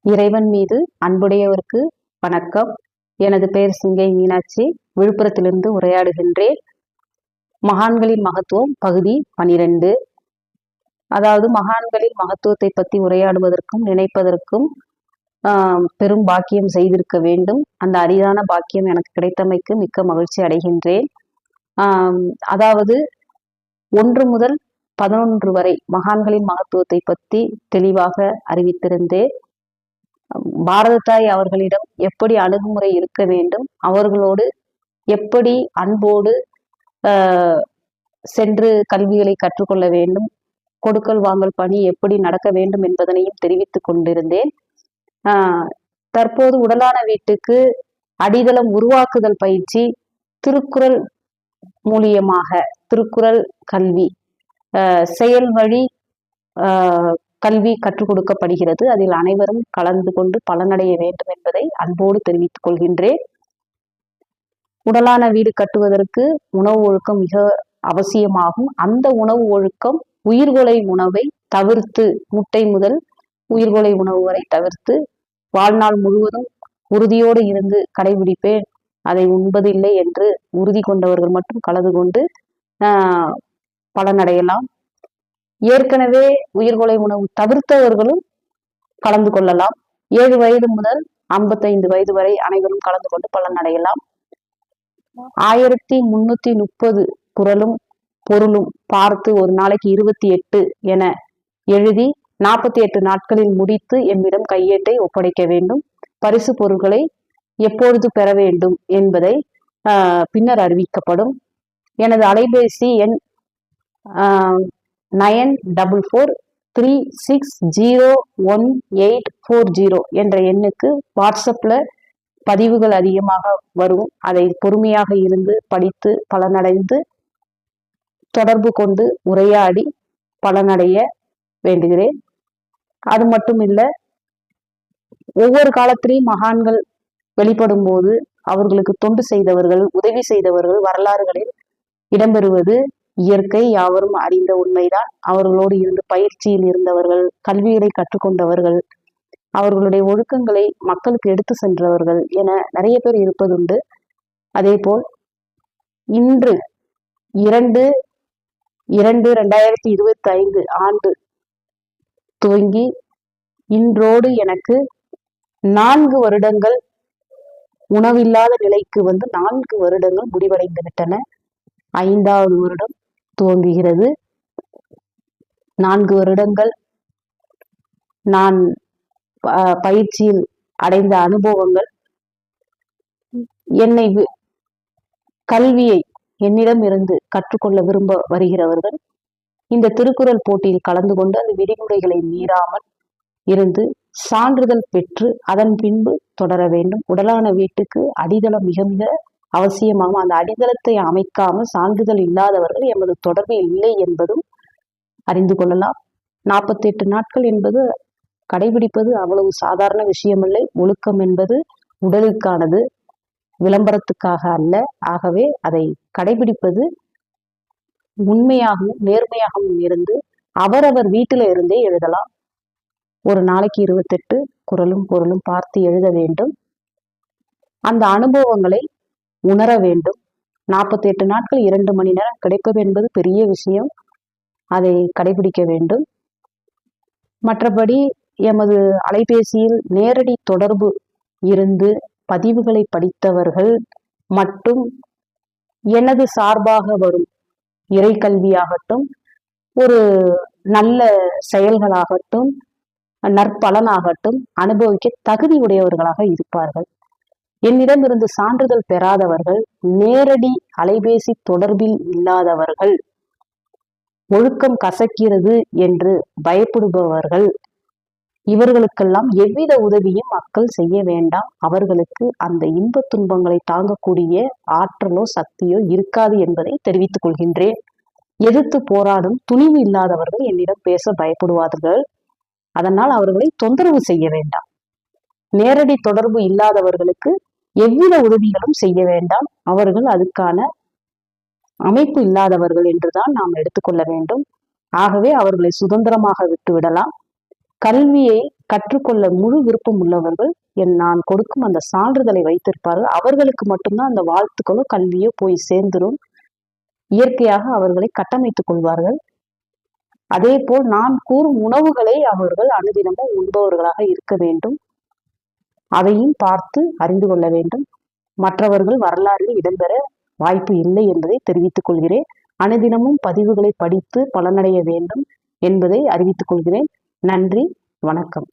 இறைவன் மீது அன்புடையவருக்கு வணக்கம். எனது பெயர் சிங்கை மீனாட்சி. விழுப்புரத்திலிருந்து உரையாடுகின்றேன். மகான்களின் மகத்துவம் பகுதி 12. அதாவது மகான்களின் மகத்துவத்தை பற்றி உரையாடுவதற்கும் நினைப்பதற்கும் பெரும் பாக்கியம் செய்திருக்க வேண்டும். அந்த அரிதான பாக்கியம் எனக்கு கிடைத்தமைக்கு மிக்க மகிழ்ச்சி அடைகின்றேன். அதாவது 1 முதல் 11 வரை மகான்களின் மகத்துவத்தை பற்றி தெளிவாக அறிவித்திருந்தேன். பாரத தாய் அவர்களிடம் எப்படி அணுகுமுறை இருக்க வேண்டும், அவர்களோடு எப்படி அன்போடு சென்று கல்விகளை கற்றுக்கொள்ள வேண்டும், கொடுக்கல் வாங்கல் பணி எப்படி நடக்க வேண்டும் என்பதனையும் தெரிவித்துக் கொண்டிருந்தேன். தற்போது உடலான வீட்டுக்கு அடித்தளம் உருவாக்குதல் பயிற்சி திருக்குறள் மூலியமாக, திருக்குறள் கல்வி செயல் வழி கல்வி கற்றுக் கொடுக்கப்படுகிறது. அதில் அனைவரும் கலந்து கொண்டு பலனடைய வேண்டும் என்பதை அன்போடு தெரிவித்துக் கொள்கின்றேன். உடலான வீடு கட்டுவதற்கு உணவு ஒழுக்கம் மிக அவசியமாகும். அந்த உணவு ஒழுக்கம் உயிர்கொலை உணவை தவிர்த்து, முட்டை முதல் உயிர்கொலை உணவு வரை தவிர்த்து, வாழ்நாள் முழுவதும் உறுதியோடு இருந்து கடைபிடிப்பேன், அதை உண்பதில்லை என்று உறுதி கொண்டவர்கள் மட்டும் கலந்து கொண்டு பலனடையலாம். ஏற்கனவே உயிர்கொலை உணவு தவிர்த்தவர்களும் கலந்து கொள்ளலாம். 7 வயது முதல் 55 வயது வரை அனைவரும் கலந்து கொண்டு பலன் அடையலாம். 1330 குறளும் பொருளும் பார்த்து ஒரு நாளைக்கு 28 என எழுதி 48 நாட்களில் முடித்து எம்மிடம் கையேட்டை ஒப்படைக்க வேண்டும். பரிசு பொருட்களை எப்பொழுது பெற வேண்டும் என்பதை பின்னர் அறிவிக்கப்படும். எனது அலைபேசி எண் 9436011840 என்ற எண்ணுக்கு வாட்ஸ்அப்ல பதிவுகள் அதிகமாக வரும். அதை பொறுமையாக இருந்து படித்து பலனடைந்து தொடர்பு கொண்டு உரையாடி பலனடைய வேண்டுகிறேன். அது மட்டும் இல்லை, ஒவ்வொரு காலத்திலையும் மகான்கள் வெளிப்படும் போது அவர்களுக்கு தொண்டு செய்தவர்கள், உதவி செய்தவர்கள் வரலாறுகளில் இடம்பெறுவது இயற்கை, யாவரும் அறிந்த உண்மைதான். அவர்களோடு இருந்து பயிற்சியில் இருந்தவர்கள், கல்விகளை கற்றுக்கொண்டவர்கள், அவர்களுடைய ஒழுக்கங்களை மக்களுக்கு எடுத்து சென்றவர்கள் என நிறைய பேர் இருப்பதுண்டு. அதே போல் இன்று 2025 ஆண்டு துவங்கி இன்றோடு எனக்கு 4 வருடங்கள் உணவில்லாத நிலைக்கு வந்து 4 வருடங்கள் முடிவடைந்து விட்டன. 5வது வருடம் துவங்குகிறது. 4 வருடங்கள் நான் பயிற்சியில் அடைந்த அனுபவங்கள், என்னை கல்வியை என்னிடம் இருந்து கற்றுக்கொள்ள விரும்ப வருகிறவர்கள் இந்த திருக்குறள் போட்டியில் கலந்து கொண்டு அந்த விதிமுறைகளை மீறாமல் இருந்து சான்றிதழ் பெற்று அதன் பின்பு தொடர வேண்டும். உடலான வீட்டுக்கு அடித்தளம் மிக மிக அவசியமாகும். அந்த அடித்தளத்தை அமைக்காமல் சான்றிதழ் இல்லாதவர்கள் எமது தொடர்பில் இல்லை என்பதும் அறிந்து கொள்ளலாம். 48 நாட்கள் என்பது கடைபிடிப்பது அவ்வளவு சாதாரண விஷயமில்லை. ஒழுக்கம் என்பது உடலுக்கானது, விளம்பரத்துக்காக அல்ல. ஆகவே அதை கடைபிடிப்பது உண்மையாகவும் நேர்மையாகவும் இருந்து அவரவர் வீட்டில இருந்தே எழுதலாம். ஒரு நாளைக்கு 28 குறளும் பொருளும் பார்த்து எழுத வேண்டும். அந்த அனுபவங்களை உணர வேண்டும். 48 நாட்கள் 2 மணி நேரம் கிடைப்பது என்பது பெரிய விஷயம். அதை கடைபிடிக்க வேண்டும். மற்றபடி எமது அலைபேசியில் நேரடி தொடர்பு இருந்து பதிவுகளை படித்தவர்கள் மட்டும் எனது சார்பாக வரும் இறைக்கல்வியாகட்டும், ஒரு நல்ல செயல்களாகட்டும், நற்பலனாகட்டும் அனுபவிக்க தகுதி உடையவர்களாக இருப்பார்கள். என்னிடம் இருந்து சான்றிதழ் பெறாதவர்கள், நேரடி அலைபேசி தொடர்பில் இல்லாதவர்கள், ஒழுக்கம் கசக்கிறது என்று பயப்படுபவர்கள், இவர்களுக்கெல்லாம் எவ்வித உதவியும் மக்கள் செய்ய வேண்டாம். அவர்களுக்கு அந்த இன்ப துன்பங்களை தாங்கக்கூடிய ஆற்றலோ சக்தியோ இருக்காது என்பதை தெரிவித்துக் கொள்கின்றேன். எதிர்த்து போராடும் துணிவு இல்லாதவர்கள் என்னிடம் பேச பயப்படுவார்கள். அதனால் அவர்களை தொந்தரவு செய்ய வேண்டாம். நேரடி தொடர்பு இல்லாதவர்களுக்கு எவ்வித உதவிகளும் செய்ய வேண்டாம். அவர்கள் அதுக்கான அமைப்பு இல்லாதவர்கள் என்றுதான் நாம் எடுத்துக்கொள்ள வேண்டும். ஆகவே அவர்களை சுதந்திரமாக விட்டுவிடலாம். கல்வியை கற்றுக்கொள்ள முழு விருப்பம் உள்ளவர்கள் நான் கொடுக்கும் அந்த சான்றிதழை வைத்திருப்பார்கள். அவர்களுக்கு மட்டும்தான் அந்த வாழ்த்துக்களோ கல்வியோ போய் சேர்ந்துடும். இயற்கையாக அவர்களை கட்டமைத்துக் கொள்வார்கள். அதே போல் நான் கூறும் உணவுகளை அவர்கள் அனுதினமும் உண்பவர்களாக இருக்க வேண்டும். அதையும் பார்த்து அறிந்து கொள்ள வேண்டும். மற்றவர்கள் வரலாறில் இடம்பெற வாய்ப்பு இல்லை என்பதை தெரிவித்துக் கொள்கிறேன். அனுதினமும் பதிவுகளை படித்து பலனடைய வேண்டும் என்பதை அறிவித்துக் கொள்கிறேன். நன்றி, வணக்கம்.